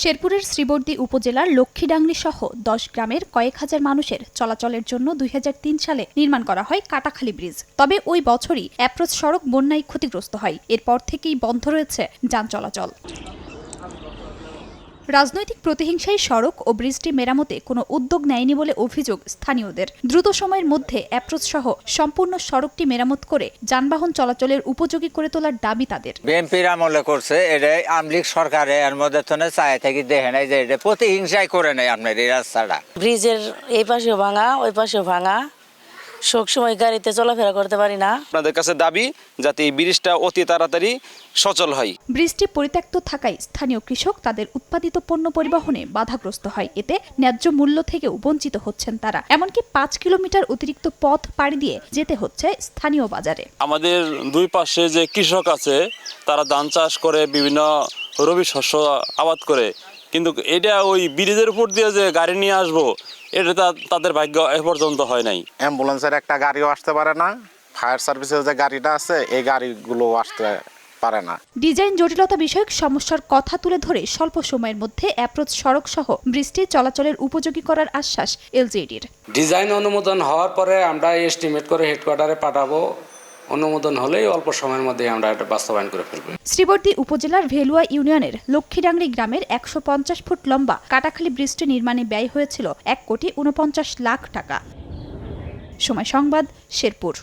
শেরপুরের শ্রীবর্দী উপজেলার লক্ষ্মীডাংরি সহ ১০ গ্রামের কয়েক হাজার মানুষের চলাচলের জন্য ২০০৩ সালে নির্মাণ করা হয় কাটাখালী ব্রিজ। তবে ওই বছরই অ্যাপ্রোচ সড়ক বন্যায় ক্ষতিগ্রস্ত হয়। এরপর থেকেই বন্ধ রয়েছে যান চলাচল। রাজনৈতিক প্রতিহিংসায় সড়ক ও ব্রিজটি মেরামতে কোনো উদ্যোগ নেয়নি বলে অভিযোগ স্থানীয়দের। দ্রুত সময়ের মধ্যে অ্যাপ্রোচ সহ সম্পূর্ণ সড়কটি মেরামত করে যানবাহন চলাচলের উপযোগী করে তোলার দাবি তাদের। বিএনপির আমলে করছে, এটা আমলিগ সরকারে এর মধ্যে তো চায় থেকে দেখে নাই যে এটা প্রতিহিংসাই করে নেই আপনার এই রাস্তাটা। ব্রিজের এই পাশেও ভাঙা, ওই পাশেও ভাঙা, সব সময় গাড়িতে চলাফেরা করতে পারি না। আপনাদের কাছে দাবি যাতে এই ব্রিজটা অতি তাড়াতাড়ি সচল হয়। ব্রিজটি পরিত্যক্ত থাকায় স্থানীয় কৃষক তাদের উৎপাদিত পণ্য পরিবহনে বাধাগ্রস্ত হয়। এতে ন্যায্য মূল্য থেকেও বঞ্চিত হচ্ছেন তারা। এমনকি ৫ কিলোমিটার অতিরিক্ত পথ পাড়ি দিয়ে যেতে হচ্ছে স্থানীয় বাজারে। আমাদের দুই পাশে যে কৃষক আছে তারা ধান চাষ করে, বিভিন্ন রবি শস্য আবাদ করে, কিন্তু এটা ওই ব্রিজের উপর দিয়ে যে গাড়ি নিয়ে আসবো এটা তাদের ভাগ্য এ পর্যন্ত হয় নাই। অ্যাম্বুলেন্সের একটা গাড়িও আসতে পারে না, ফায়ার সার্ভিসের যে গাড়িটা আছে এই গাড়িগুলো আসতে পারে না। ডিজাইন জটিলতা বিষয়ক সমস্যার কথা তুলে ধরে স্বল্প সময়ের মধ্যে অ্যাপ্রোচ সড়ক সহ ব্রিজটি চলাচলের উপযোগী করার আশ্বাস এলজিইডির। ডিজাইন অনুমোদন হওয়ার পরে আমরা এস্টিমেট করে হেডকোয়ার্টারে পাঠাবো। অনুমোদন হলেই অল্প সময়ের মধ্যে আমরা এটা বাস্তবায়ন করে ফেলব। শ্রীবর্দী উপজেলার ভেলুয়া ইউনিয়নের লক্ষ্মীডাংরি গ্রামের ১৫০ ফুট লম্বা কাটাখালী ব্রিজটি নির্মাণে ব্যয় হয়েছিল ১,৪৯,০০,০০০ টাকা। সময় সংবাদ, শেরপুর।